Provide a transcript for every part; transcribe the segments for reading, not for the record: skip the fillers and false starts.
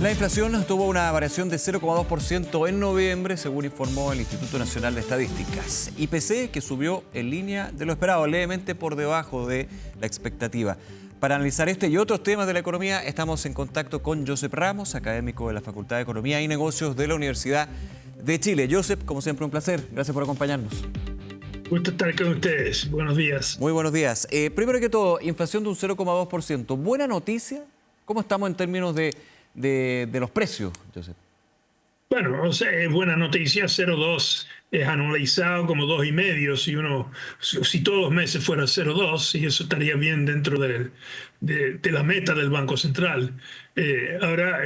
La inflación tuvo una variación de 0,2% en noviembre, según informó el Instituto Nacional de Estadísticas. IPC que subió en línea de lo esperado, levemente por debajo de la expectativa. Para analizar este y otros temas de la economía, estamos en contacto con Josep Ramos, académico de la Facultad de Economía y Negocios de la Universidad de Chile. Josep, como siempre, un placer. Gracias por acompañarnos. Gusto estar con ustedes. Buenos días. Muy buenos días. Primero que todo, inflación de un 0,2%. ¿Buena noticia? ¿Cómo estamos en términos de los precios, Josep? Bueno, o sea, es buena noticia. 0,2 es anualizado como 2,5. Si todos los meses fuera 0,2, y eso estaría bien dentro de la meta del Banco Central. Ahora,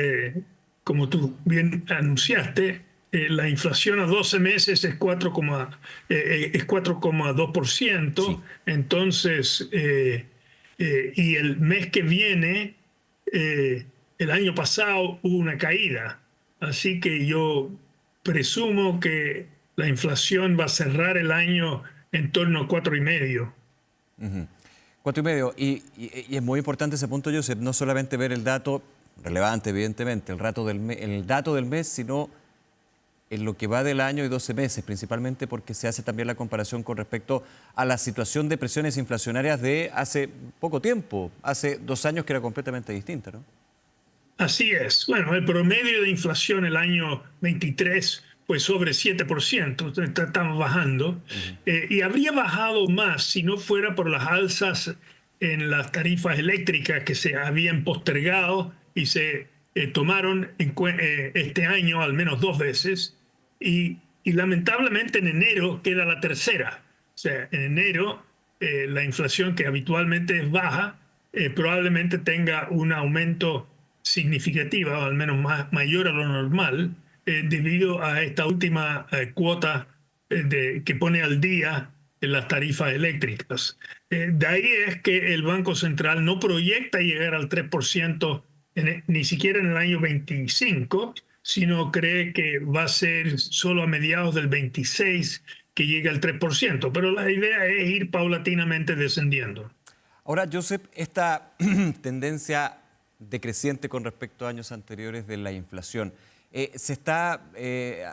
como tú bien anunciaste, la inflación a 12 meses es 4,2%. Sí. Entonces, y el mes que viene, el año pasado hubo una caída. Así que yo presumo que la inflación va a cerrar el año en torno a 4,5. 4,5. Y es muy importante ese punto, Josep, no solamente ver el dato relevante, evidentemente, el dato del mes, sino en lo que va del año y 12 meses, principalmente porque se hace también la comparación con respecto a la situación de presiones inflacionarias de hace poco tiempo, hace 2 años, que era completamente distinta, ¿no? Así es. Bueno, el promedio de inflación el año 23 fue sobre 7%, entonces estamos bajando. Y habría bajado más si no fuera por las alzas en las tarifas eléctricas que se habían postergado y se tomaron este año al menos 2 veces. Y lamentablemente en enero queda la tercera. O sea, en enero la inflación, que habitualmente es baja, probablemente tenga un aumento significativa, o al menos mayor a lo normal, debido a esta última cuota que pone al día en las tarifas eléctricas. De ahí es que el Banco Central no proyecta llegar al 3% ni siquiera en el año 25, sino cree que va a ser solo a mediados del 26 que llegue al 3%. Pero la idea es ir paulatinamente descendiendo. Ahora, Josep, esta tendencia decreciente con respecto a años anteriores de la inflación, ¿se está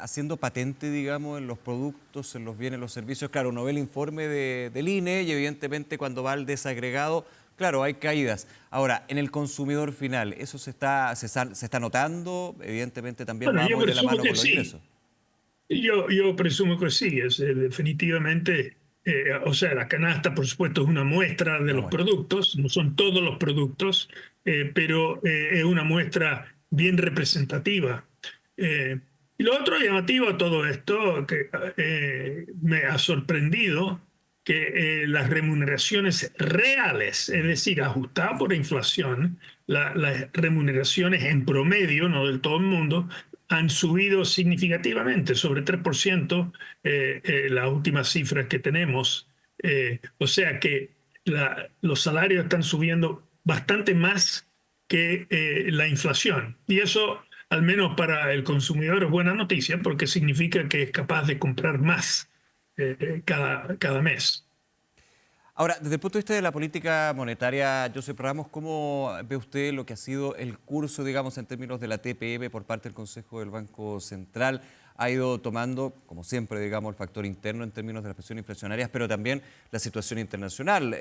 haciendo patente, digamos, en los productos, en los bienes, los servicios? Claro, uno ve el informe del INE y evidentemente cuando va al desagregado, claro, hay caídas. Ahora, en el consumidor final, ¿eso se está notando? Evidentemente también Bueno, va yo muy de la presumo mano que con los sí. ingresos. Yo presumo que sí, es definitivamente, o sea, la canasta, por supuesto, es una muestra de Una los muestra. productos, no son todos los productos, pero es una muestra bien representativa. Y lo otro llamativo a todo esto, que me ha sorprendido, que las remuneraciones reales, es decir, ajustadas por inflación, las remuneraciones en promedio, no del todo el mundo, han subido significativamente, sobre 3%, las últimas cifras que tenemos. O sea que los salarios están subiendo bastante más que la inflación. Y eso, al menos para el consumidor, es buena noticia porque significa que es capaz de comprar más cada mes. Ahora, desde el punto de vista de la política monetaria, Josep Ramos, ¿cómo ve usted lo que ha sido el curso, digamos, en términos de la TPM por parte del Consejo del Banco Central? Ha ido tomando, como siempre, digamos, el factor interno en términos de las presiones inflacionarias, pero también la situación internacional.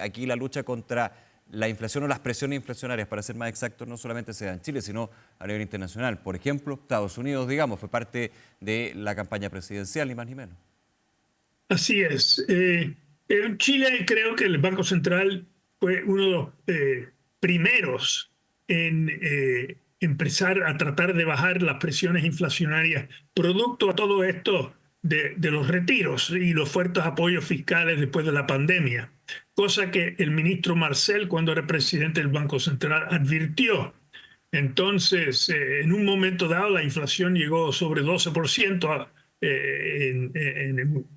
Aquí la lucha contra la inflación o las presiones inflacionarias, para ser más exactos, no solamente se da en Chile, sino a nivel internacional. Por ejemplo, Estados Unidos, digamos, fue parte de la campaña presidencial, ni más ni menos. Así es. En Chile creo que el Banco Central fue uno de los primeros en empezar a tratar de bajar las presiones inflacionarias, producto a todo esto de los retiros y los fuertes apoyos fiscales después de la pandemia, cosa que el ministro Marcel, cuando era presidente del Banco Central, advirtió. Entonces, en un momento dado, la inflación llegó sobre 12%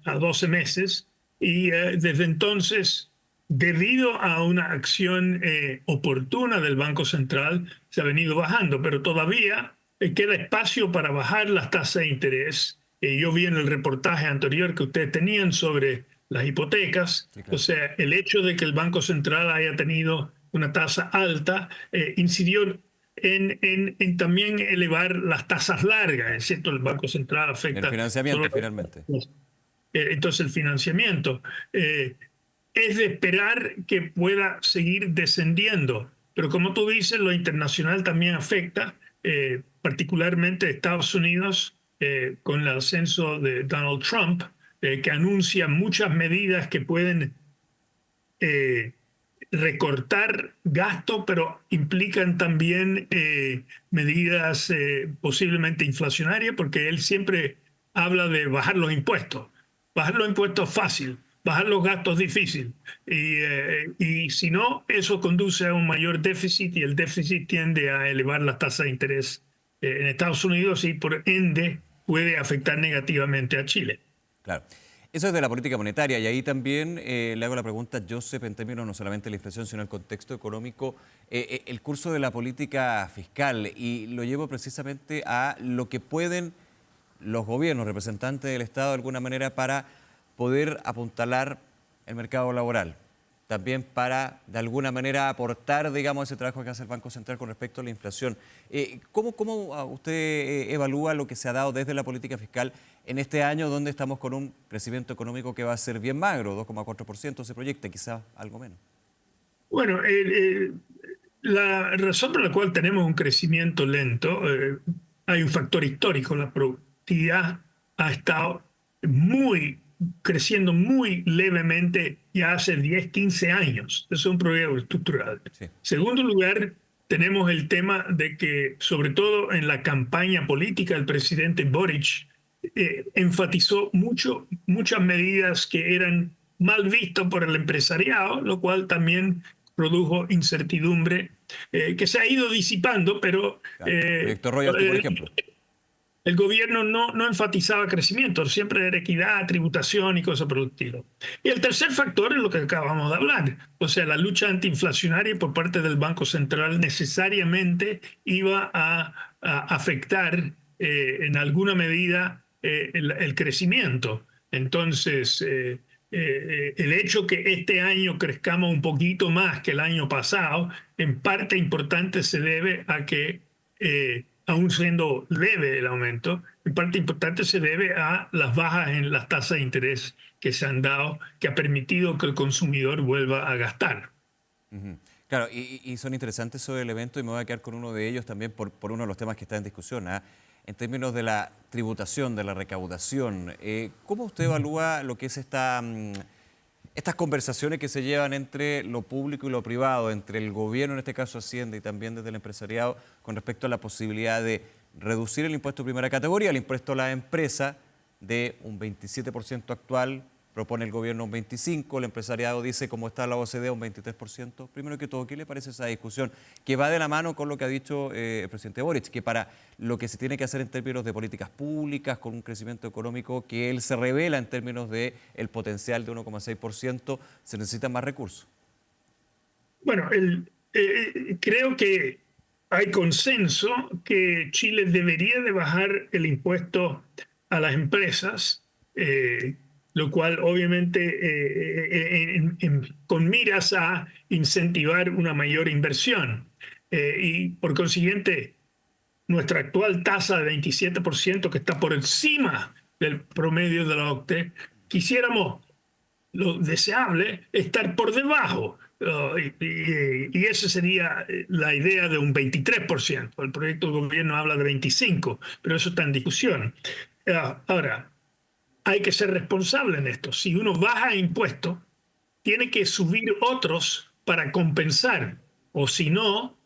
a 12 meses y desde entonces, debido a una acción oportuna del Banco Central, se ha venido bajando, pero todavía queda espacio para bajar las tasas de interés. Yo vi en el reportaje anterior que ustedes tenían sobre las hipotecas, Sí, o claro. sea, el hecho de que el Banco Central haya tenido una tasa alta incidió en también elevar las tasas largas, es cierto, el Banco Central El afecta financiamiento, solo finalmente. entonces el financiamiento. Es de esperar que pueda seguir descendiendo, pero como tú dices, lo internacional también afecta, particularmente Estados Unidos, con el ascenso de Donald Trump, que anuncia muchas medidas que pueden eh, recortar gasto, pero implican también medidas posiblemente inflacionarias, porque él siempre habla de bajar los impuestos. Bajar los impuestos es fácil, bajar los gastos es difícil. Y si no, eso conduce a un mayor déficit y el déficit tiende a elevar las tasas de interés en Estados Unidos y por ende puede afectar negativamente a Chile. Claro. Eso es de la política monetaria y ahí también le hago la pregunta, Joseph, en términos no solamente de la inflación, sino el contexto económico, el curso de la política fiscal y lo llevo precisamente a lo que pueden los gobiernos, representantes del Estado, de alguna manera para poder apuntalar el mercado laboral. También para, de alguna manera, aportar, digamos, ese trabajo que hace el Banco Central con respecto a la inflación. ¿Cómo usted evalúa lo que se ha dado desde la política fiscal en este año donde estamos con un crecimiento económico que va a ser bien magro, 2,4% se proyecta, quizás algo menos? Bueno, la razón por la cual tenemos un crecimiento lento, hay un factor histórico, la productividad ha estado creciendo muy levemente ya hace 10, 15 años. Eso es un problema estructural. Sí. Segundo lugar, tenemos el tema de que, sobre todo en la campaña política, el presidente Boric enfatizó muchas medidas que eran mal vistas por el empresariado, lo cual también produjo incertidumbre que se ha ido disipando, pero Claro. Proyecto Royalty, por ejemplo. el gobierno no enfatizaba crecimiento, siempre era equidad, tributación y cosas por el estilo. Y el tercer factor es lo que acabamos de hablar, o sea, la lucha antiinflacionaria por parte del Banco Central necesariamente iba a afectar en alguna medida el crecimiento. Entonces, el hecho que este año crezcamos un poquito más que el año pasado, en parte importante se debe a que aún siendo leve el aumento, en parte importante se debe a las bajas en las tasas de interés que se han dado, que ha permitido que el consumidor vuelva a gastar. Ujú. Claro, y son interesantes esos elementos y me voy a quedar con uno de ellos también por uno de los temas que está en discusión, ¿ah? En términos de la tributación, de la recaudación, ¿cómo usted evalúa lo que es estas conversaciones que se llevan entre lo público y lo privado, entre el gobierno, en este caso Hacienda, y también desde el empresariado, con respecto a la posibilidad de reducir el impuesto de primera categoría, el impuesto a la empresa, de un 27% actual, propone el gobierno un 25%, el empresariado dice, como está la OCDE, un 23%? Primero que todo, ¿qué le parece esa discusión? Que va de la mano con lo que ha dicho el presidente Boric, que para lo que se tiene que hacer en términos de políticas públicas, con un crecimiento económico que él se revela en términos del potencial de 1,6%, se necesitan más recursos. Bueno, creo que hay consenso que Chile debería de bajar el impuesto a las empresas, lo cual obviamente con miras a incentivar una mayor inversión. Y por consiguiente, nuestra actual tasa de 27%, que está por encima del promedio de la OCDE, quisiéramos lo deseable estar por debajo. Y esa sería la idea de un 23%. El proyecto del gobierno habla de 25%, pero eso está en discusión. Ahora, hay que ser responsable en esto. Si uno baja impuestos, tiene que subir otros para compensar, o si no,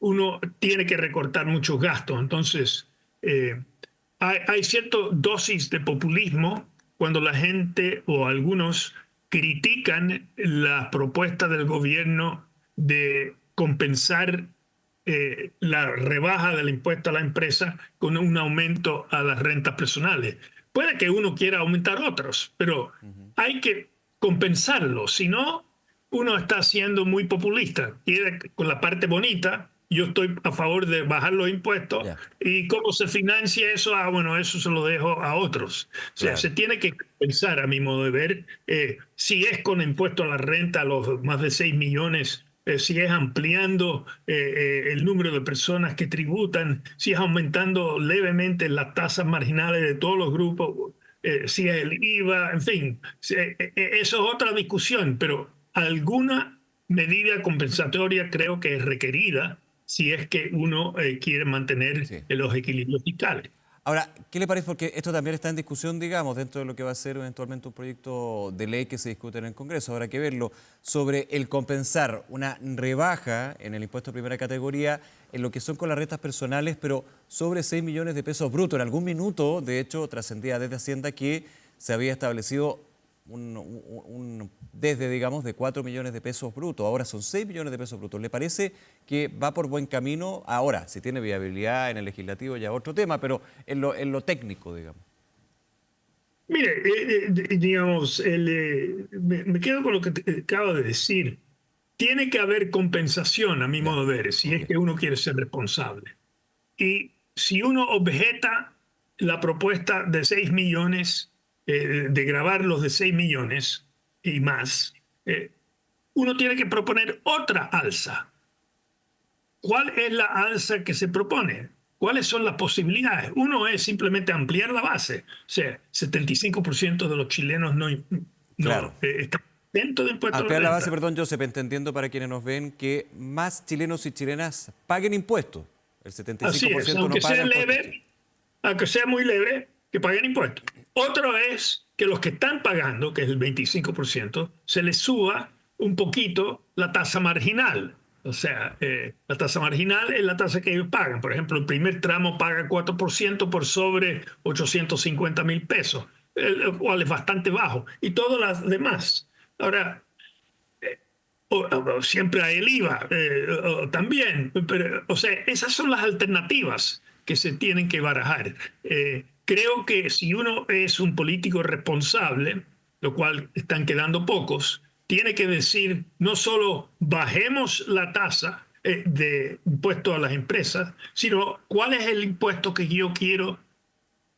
uno tiene que recortar muchos gastos. Entonces, hay cierta dosis de populismo cuando la gente o algunos critican la propuesta del gobierno de compensar la rebaja del impuesto a la empresa con un aumento a las rentas personales. Puede que uno quiera aumentar otros, pero hay que compensarlo, si no, uno está siendo muy populista. Quiere con la parte bonita, yo estoy a favor de bajar los impuestos, Ya, y cómo se financia eso, bueno, eso se lo dejo a otros. O sea, claro. se tiene que pensar, a mi modo de ver, si es con impuesto a la renta a los más de 6 millones si es ampliando el número de personas que tributan, si es aumentando levemente las tasas marginales de todos los grupos, si es el IVA, en fin, eso es otra discusión, pero alguna medida compensatoria creo que es requerida si es que uno quiere mantener Sí. los equilibrios fiscales. Ahora, ¿qué le parece? Porque esto también está en discusión, digamos, dentro de lo que va a ser eventualmente un proyecto de ley que se discute en el Congreso. Habrá que verlo sobre el compensar una rebaja en el impuesto de primera categoría en lo que son con las rentas personales, pero sobre 6 millones de pesos brutos. En algún minuto, de hecho, trascendía desde Hacienda que se había establecido desde, digamos, de 4 millones de pesos brutos. Ahora son 6 millones de pesos brutos. ¿Le parece que va por buen camino? Ahora, si tiene viabilidad en el legislativo ya otro tema, pero en lo técnico, digamos. Mire, digamos, me quedo con lo que acabo de decir. Tiene que haber compensación, a mi Ya, modo de ver, si ok. es que uno quiere ser responsable. Y si uno objeta la propuesta de 6 millones, de grabar los de 6 millones y más, uno tiene que proponer otra alza. ¿Cuál es la alza que se propone? ¿Cuáles son las posibilidades? Uno es simplemente ampliar la base. O sea, 75% de los chilenos Claro. están dentro de impuestos a la Ampliar la base, renta. perdón, Josep, entendiendo para quienes nos ven que más chilenos y chilenas paguen impuestos. El Así es, 75% no paga impuestos. aunque sea muy leve, que paguen impuestos. Otro es que los que están pagando, que es el 25%, se les suba un poquito la tasa marginal. O sea, la tasa marginal es la tasa que ellos pagan. Por ejemplo, el primer tramo paga 4% por sobre 850.000 pesos, el cual es bastante bajo. Y todas las demás. Ahora, siempre hay el IVA también. Pero, o sea, esas son las alternativas que se tienen que barajar. Creo que si uno es un político responsable, lo cual están quedando pocos, tiene que decir no solo bajemos la tasa de impuesto a las empresas, sino cuál es el impuesto que yo quiero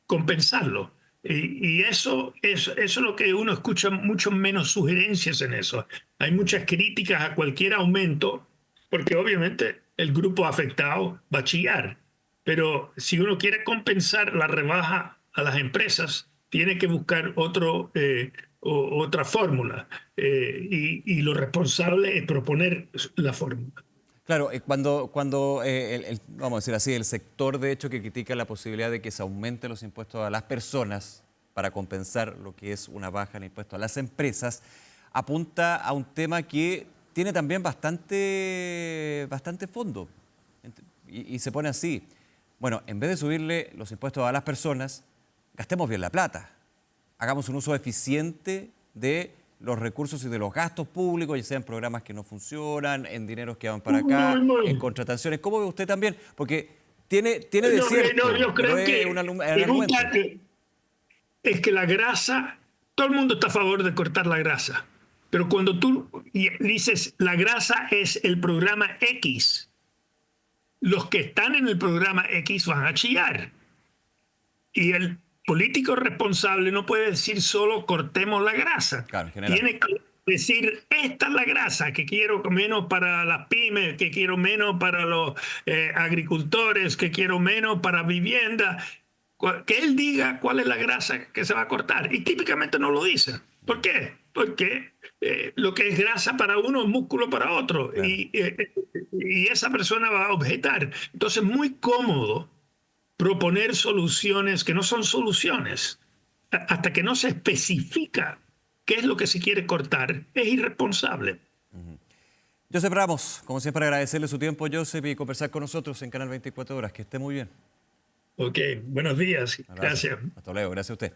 compensarlo. Y eso es lo que uno escucha, mucho menos sugerencias en eso. Hay muchas críticas a cualquier aumento, porque obviamente el grupo afectado va a chillar. Pero si uno quiere compensar la rebaja a las empresas, tiene que buscar otra fórmula. Y lo responsable es proponer la fórmula. Claro, cuando vamos a decir así, el sector de hecho que critica la posibilidad de que se aumenten los impuestos a las personas para compensar lo que es una baja en impuestos a las empresas, apunta a un tema que tiene también bastante fondo. Y se pone así. Bueno, en vez de subirle los impuestos a las personas, gastemos bien la plata. Hagamos un uso eficiente de los recursos y de los gastos públicos, ya sean programas que no funcionan, en dineros que van para acá, en contrataciones. ¿Cómo ve usted también? Porque tiene de cierto, Yo pero creo es que un argumento. es que la grasa, todo el mundo está a favor de cortar la grasa, pero cuando tú dices la grasa es el programa X, los que están en el programa X van a chillar. Y el político responsable no puede decir solo cortemos la grasa. Claro, en general. Tiene que decir, esta es la grasa que quiero menos para las pymes, que quiero menos para los agricultores, que quiero menos para vivienda. Que él diga cuál es la grasa que se va a cortar. Y típicamente no lo dice. ¿Por qué? Porque lo que es grasa para uno es músculo para otro. Claro. Y esa persona va a objetar. Entonces, muy cómodo proponer soluciones que no son soluciones. Hasta que no se especifica qué es lo que se quiere cortar, es irresponsable. Josep Ramos, como siempre agradecerle su tiempo, Josep, y conversar con nosotros en Canal 24 Horas. Que esté muy bien. Ok, buenos días. Un abrazo. Gracias. Hasta luego. Gracias a usted.